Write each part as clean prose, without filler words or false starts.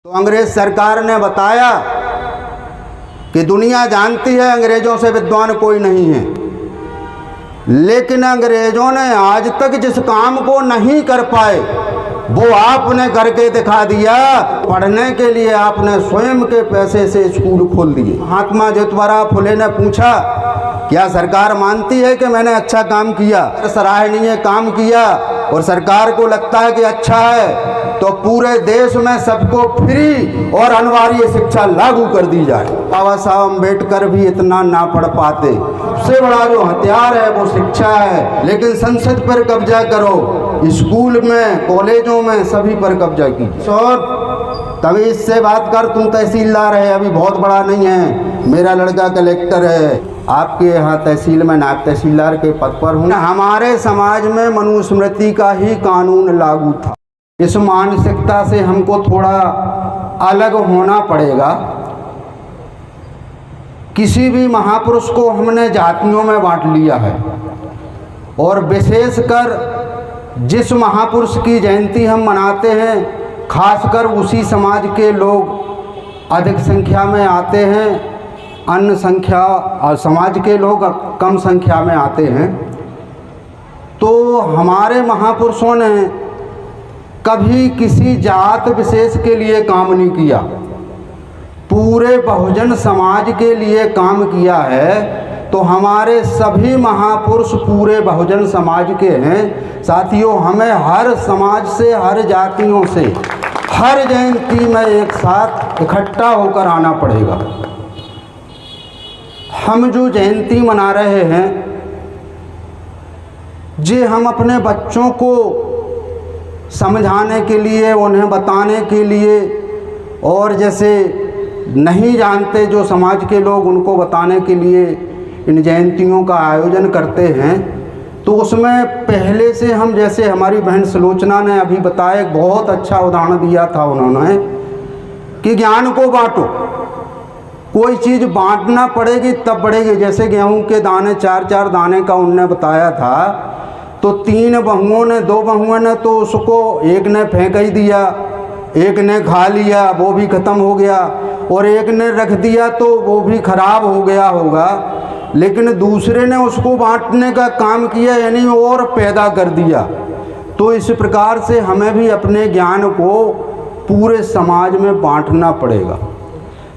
तो अंग्रेज सरकार ने बताया कि दुनिया जानती है अंग्रेजों से विद्वान कोई नहीं है, लेकिन अंग्रेजों ने आज तक जिस काम को नहीं कर पाए वो आपने करके दिखा दिया। पढ़ने के लिए आपने स्वयं के पैसे से स्कूल खोल दिए। महात्मा ज्योतिबा फुले ने पूछा, क्या सरकार मानती है कि मैंने अच्छा काम किया, सराहनीय काम किया और सरकार को लगता है कि अच्छा है तो पूरे देश में सबको फ्री और अनिवार्य शिक्षा लागू कर दी जाए। बाबा साहब अम्बेडकर भी इतना ना पढ़ पाते। सबसे बड़ा जो हथियार है वो शिक्षा है, लेकिन संसद पर कब्जा करो, स्कूल में कॉलेजों में सभी पर कब्जा कीजिए। और तभी इससे बात कर, तुम तहसीलदार है, अभी बहुत बड़ा नहीं है, मेरा लड़का कलेक्टर है, आपके यहाँ तहसील में नायब तहसीलदार के पद पर हूँ। हमारे समाज में मनुस्मृति का ही कानून लागू था। इस मानसिकता से हमको थोड़ा अलग होना पड़ेगा। किसी भी महापुरुष को हमने जातियों में बांट लिया है और विशेषकर जिस महापुरुष की जयंती हम मनाते हैं, खासकर उसी समाज के लोग अधिक संख्या में आते हैं, अन्य संख्या और समाज के लोग कम संख्या में आते हैं। तो हमारे महापुरुषों ने कभी किसी जात विशेष के लिए काम नहीं किया, पूरे बहुजन समाज के लिए काम किया है। तो हमारे सभी महापुरुष पूरे बहुजन समाज के हैं। साथियों, हमें हर समाज से, हर जातियों से, हर जयंती में एक साथ इकट्ठा होकर आना पड़ेगा। हम जो जयंती मना रहे हैं, जे हम अपने बच्चों को समझाने के लिए, उन्हें बताने के लिए, और जैसे नहीं जानते जो समाज के लोग उनको बताने के लिए इन जयंतियों का आयोजन करते हैं। तो उसमें पहले से हम, जैसे हमारी बहन सुलोचना ने अभी बताया, एक बहुत अच्छा उदाहरण दिया था उन्होंने कि ज्ञान को बांटो। कोई चीज़ बांटना पड़ेगी तब बढ़ेगी। जैसे गेहूं के दाने 4-4 दाने का उनने बताया था, तो 3 बहुओं ने, 2 बहुओं ने तो उसको, एक ने फेंक ही दिया, एक ने खा लिया, वो भी ख़त्म हो गया, और एक ने रख दिया तो वो भी खराब हो गया होगा, लेकिन दूसरे ने उसको बांटने का काम किया, यानी और पैदा कर दिया। तो इस प्रकार से हमें भी अपने ज्ञान को पूरे समाज में बांटना पड़ेगा।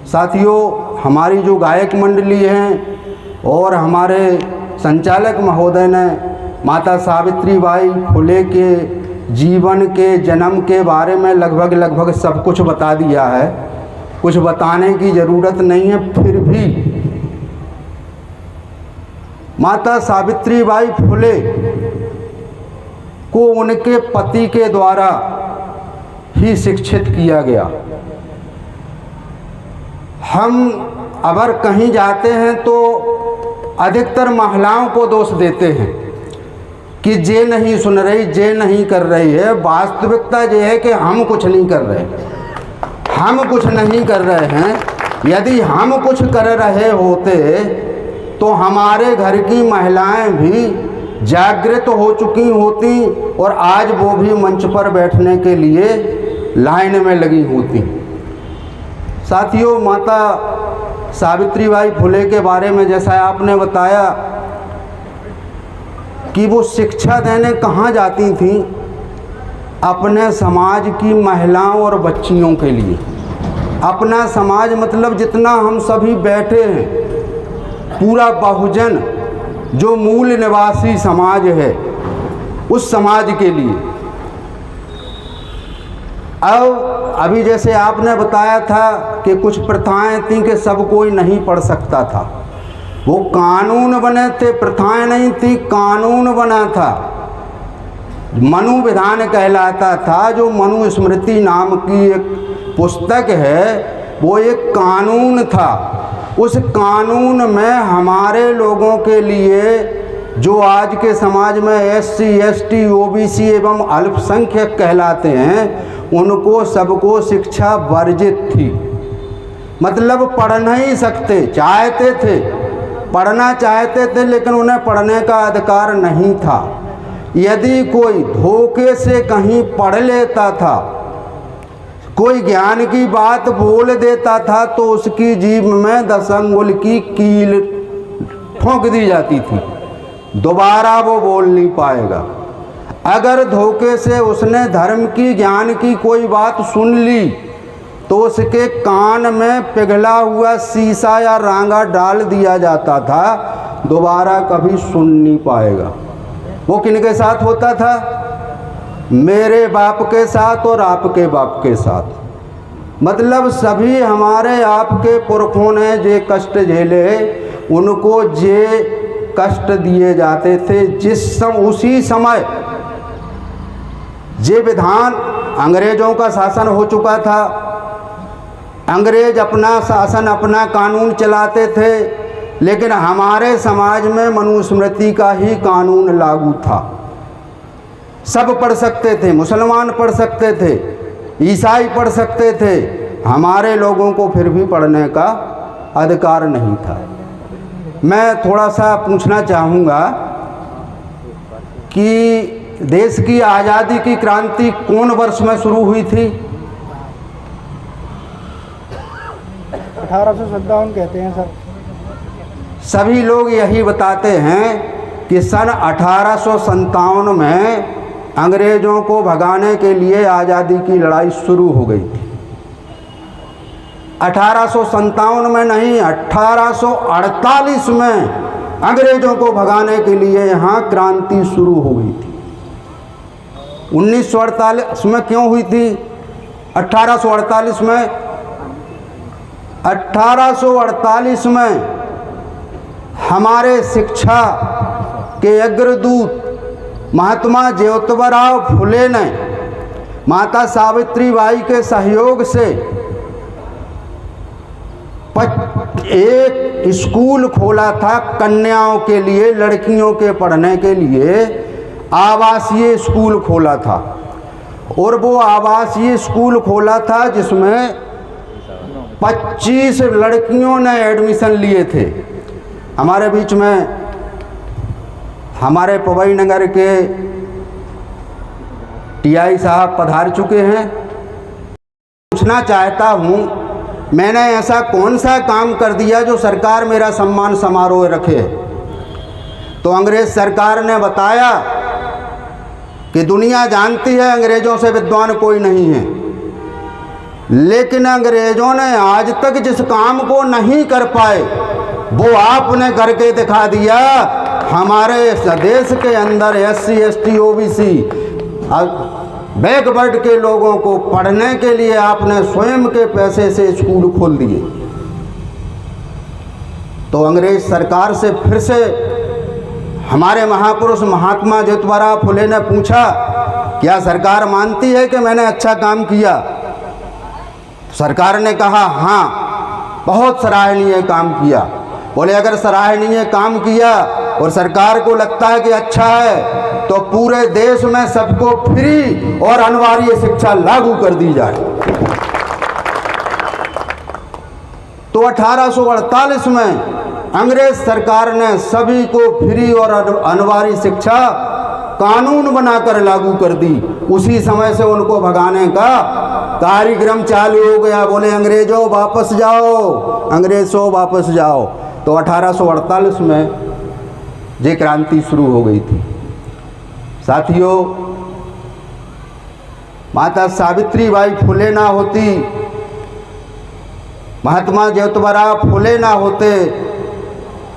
साथियों, हमारी जो गायक मंडली हैं और हमारे संचालक महोदय ने माता सावित्रीबाई फुले के जीवन के, जन्म के बारे में लगभग सब कुछ बता दिया है, कुछ बताने की ज़रूरत नहीं है। फिर भी माता सावित्रीबाई फुले को उनके पति के द्वारा ही शिक्षित किया गया। हम अगर कहीं जाते हैं तो अधिकतर महिलाओं को दोष देते हैं कि जे नहीं सुन रही, जे नहीं कर रही है। वास्तविकता ये है कि हम कुछ नहीं कर रहे, हम कुछ नहीं कर रहे हैं। यदि हम कुछ कर रहे होते तो हमारे घर की महिलाएं भी जागृत हो चुकी होती और आज वो भी मंच पर बैठने के लिए लाइन में लगी होती। साथियों, माता सावित्रीबाई फुले के बारे में जैसा आपने बताया कि वो शिक्षा देने कहाँ जाती थी, अपने समाज की महिलाओं और बच्चियों के लिए। अपना समाज मतलब जितना हम सभी बैठे हैं, पूरा बहुजन जो मूल निवासी समाज है, उस समाज के लिए। अब अभी जैसे आपने बताया था कि कुछ प्रथाएं थीं कि सब कोई नहीं पढ़ सकता था, वो कानून बने थे, प्रथाएं नहीं थी, कानून बना था। मनु विधान कहलाता था। जो मनुस्मृति नाम की एक पुस्तक है, वो एक कानून था। उस कानून में हमारे लोगों के लिए, जो आज के समाज में SC, ST, OBC एवं अल्पसंख्यक कहलाते हैं, उनको सबको शिक्षा वर्जित थी। मतलब पढ़ नहीं सकते, चाहते थे, पढ़ना चाहते थे, लेकिन उन्हें पढ़ने का अधिकार नहीं था। यदि कोई धोखे से कहीं पढ़ लेता था, कोई ज्ञान की बात बोल देता था तो उसकी जीभ में 10 अंगुल की कील ठोक दी जाती थी, दोबारा वो बोल नहीं पाएगा। अगर धोखे से उसने धर्म की ज्ञान की कोई बात सुन ली तो उसके कान में पिघला हुआ शीशा या रांगा डाल दिया जाता था, दोबारा कभी सुन नहीं पाएगा। वो किनके साथ होता था? मेरे बाप के साथ और आपके बाप के साथ। मतलब सभी हमारे आपके पुरखों ने जे कष्ट झेले, उनको जे कष्ट दिए जाते थे, उसी समय जे विधान, अंग्रेजों का शासन हो चुका था, अंग्रेज अपना शासन अपना कानून चलाते थे, लेकिन हमारे समाज में मनुस्मृति का ही कानून लागू था। सब पढ़ सकते थे, मुसलमान पढ़ सकते थे, ईसाई पढ़ सकते थे, हमारे लोगों को फिर भी पढ़ने का अधिकार नहीं था। मैं थोड़ा सा पूछना चाहूँगा कि देश की आज़ादी की क्रांति कौन वर्ष में शुरू हुई थी? 1857 कहते हैं सर। सभी लोग यही बताते हैं कि सन 1857 में अंग्रेज़ों को भगाने के लिए आज़ादी की लड़ाई शुरू हो गई थी। 1857 में नहीं, 1848 में अंग्रेज़ों को भगाने के लिए यहाँ क्रांति शुरू हो गई थी। 1948 में क्यों हुई थी? 1848 में हमारे शिक्षा के अग्रदूत महात्मा ज्योतिबा फुले ने माता सावित्रीबाई के सहयोग से एक स्कूल खोला था कन्याओं के लिए, लड़कियों के पढ़ने के लिए आवासीय स्कूल खोला था। और वो आवासीय स्कूल खोला था जिसमें 25 लड़कियों ने एडमिशन लिए थे। हमारे बीच में हमारे पवई नगर के टीआई साहब पधार चुके हैं। पूछना चाहता हूँ, मैंने ऐसा कौन सा काम कर दिया जो सरकार मेरा सम्मान समारोह रखे? तो अंग्रेज सरकार ने बताया कि दुनिया जानती है अंग्रेज़ों से विद्वान कोई नहीं है, लेकिन अंग्रेज़ों ने आज तक जिस काम को नहीं कर पाए वो आपने करके दिखा दिया। हमारे देश के अंदर SC ST OBC बैकवर्ड के लोगों को पढ़ने के लिए आपने स्वयं के पैसे से स्कूल खोल दिए। तो अंग्रेज सरकार से फिर से हमारे महापुरुष महात्मा ज्योतिबा फुले ने पूछा, क्या सरकार मानती है कि मैंने अच्छा काम किया? सरकार ने कहा हाँ, बहुत सराहनीय काम किया। बोले अगर सराहनीय काम किया और सरकार को लगता है कि अच्छा है तो पूरे देश में सबको फ्री और अनिवार्य शिक्षा लागू कर दी जाए। तो 1848 में अंग्रेज सरकार ने सभी को फ्री और अनिवार्य शिक्षा कानून बनाकर लागू कर दी। उसी समय से उनको भगाने का कार्यक्रम चालू हो गया। बोले अंग्रेजों वापस जाओ, अंग्रेजों वापस जाओ। तो 1848 में ये क्रांति शुरू हो गई थी। साथियों, माता सावित्रीबाई फुले ना होती, महात्मा ज्योतिबा फुले ना होते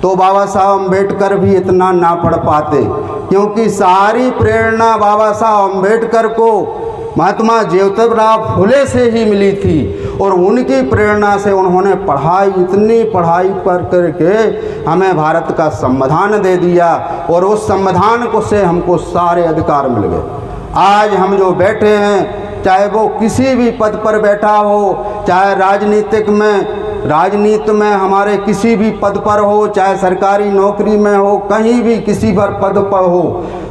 तो बाबा साहब अम्बेडकर भी इतना ना पढ़ पाते, क्योंकि सारी प्रेरणा बाबा साहब अम्बेडकर को महात्मा ज्योतिबा फुले से ही मिली थी। और उनकी प्रेरणा से उन्होंने पढ़ाई, इतनी पढ़ाई कर करके हमें भारत का संविधान दे दिया और उस संविधान को से हमको सारे अधिकार मिल गए। आज हम जो बैठे हैं, चाहे वो किसी भी पद पर बैठा हो, चाहे राजनीति में हमारे किसी भी पद पर हो, चाहे सरकारी नौकरी में हो, कहीं भी किसी पर पद पर हो,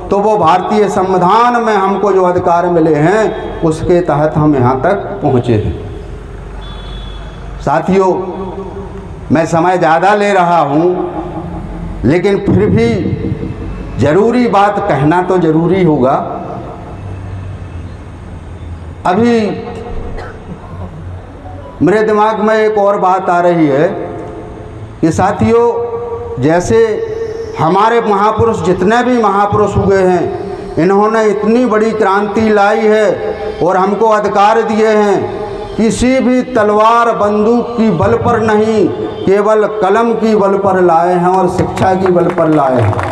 तो वो भारतीय संविधान में हमको जो अधिकार मिले हैं उसके तहत हम यहाँ तक पहुँचे हैं। साथियों, मैं समय ज़्यादा ले रहा हूँ, लेकिन फिर भी ज़रूरी बात कहना तो ज़रूरी होगा। अभी मेरे दिमाग में एक और बात आ रही है कि साथियों, जैसे हमारे महापुरुष, जितने भी महापुरुष हुए हैं, इन्होंने इतनी बड़ी क्रांति लाई है और हमको अधिकार दिए हैं। किसी भी तलवार बंदूक की बल पर नहीं, केवल कलम की बल पर लाए हैं और शिक्षा की बल पर लाए हैं।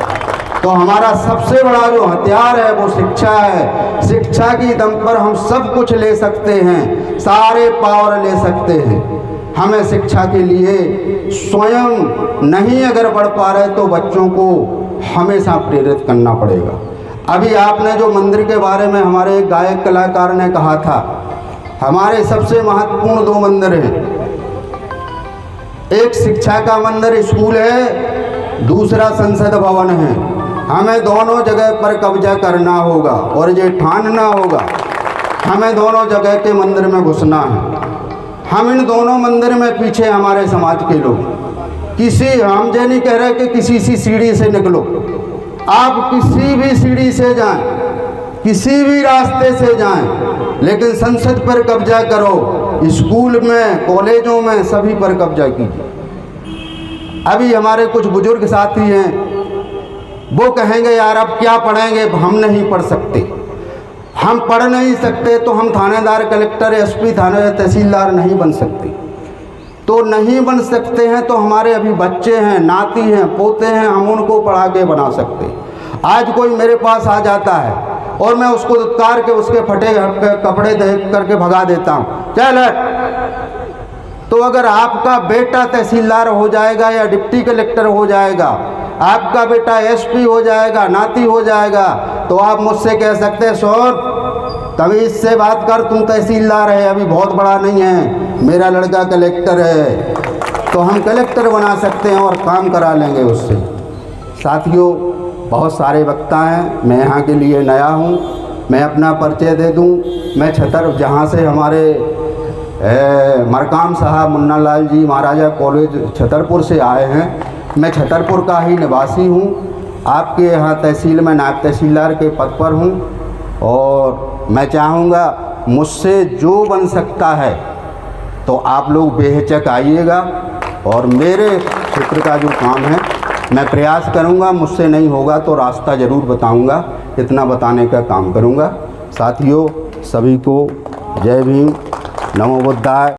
तो हमारा सबसे बड़ा जो हथियार है वो शिक्षा है। शिक्षा की दम पर हम सब कुछ ले सकते हैं, सारे पावर ले सकते हैं। हमें शिक्षा के लिए स्वयं नहीं अगर बढ़ पा रहे तो बच्चों को हमेशा प्रेरित करना पड़ेगा। अभी आपने जो मंदिर के बारे में हमारे एक गायक कलाकार ने कहा था, हमारे सबसे महत्वपूर्ण 2 मंदिर हैं। एक शिक्षा का मंदिर स्कूल है, दूसरा संसद भवन है। हमें दोनों जगह पर कब्जा करना होगा और ये ठानना होगा, हमें दोनों जगह के मंदिर में घुसना है। हम इन दोनों मंदिर में पीछे हमारे समाज के लोग, हम ये नहीं कह रहे कि किसी सी सीढ़ी से निकलो, आप किसी भी सीढ़ी से जाएं, किसी भी रास्ते से जाएं, लेकिन संसद पर कब्जा करो, स्कूल में, कॉलेजों में, सभी पर कब्जा कीजिए। अभी हमारे कुछ बुजुर्ग साथी हैं, वो कहेंगे यार अब क्या पढ़ेंगे, हम नहीं पढ़ सकते। हम पढ़ नहीं सकते तो हम थानेदार, कलेक्टर, एसपी, थाने तहसीलदार नहीं बन सकते। तो नहीं बन सकते हैं तो हमारे अभी बच्चे हैं, नाती हैं, पोते हैं, हम उनको पढ़ा के बना सकते। आज कोई मेरे पास आ जाता है और मैं उसको दुत्कार के उसके फटे कपड़े देख करके भगा देता हूँ, चल हट। तो अगर आपका बेटा तहसीलदार हो जाएगा या डिप्टी कलेक्टर हो जाएगा, आपका बेटा एसपी हो जाएगा, नाती हो जाएगा, तो आप मुझसे कह सकते हैं सोन तमीज़ से बात कर, तुम तहसीलदार है, अभी बहुत बड़ा नहीं है, मेरा लड़का कलेक्टर है। तो हम कलेक्टर बना सकते हैं और काम करा लेंगे उससे। साथियों, बहुत सारे वक्ता हैं, मैं यहाँ के लिए नया हूँ। मैं अपना परिचय दे दूँ, मैं जहाँ से हमारे मरकाम साहब मुन्ना लाल जी महाराजा कॉलेज छतरपुर से आए हैं, मैं छतरपुर का ही निवासी हूँ। आपके यहाँ तहसील में नायब तहसीलदार के पद पर हूँ और मैं चाहूँगा मुझसे जो बन सकता है तो आप लोग बेहिचक आइएगा और मेरे क्षेत्र का जो काम है मैं प्रयास करूँगा। मुझसे नहीं होगा तो रास्ता ज़रूर बताऊँगा, इतना बताने का काम करूँगा। साथियों, सभी को जय भीम, नमो बुद्धाय।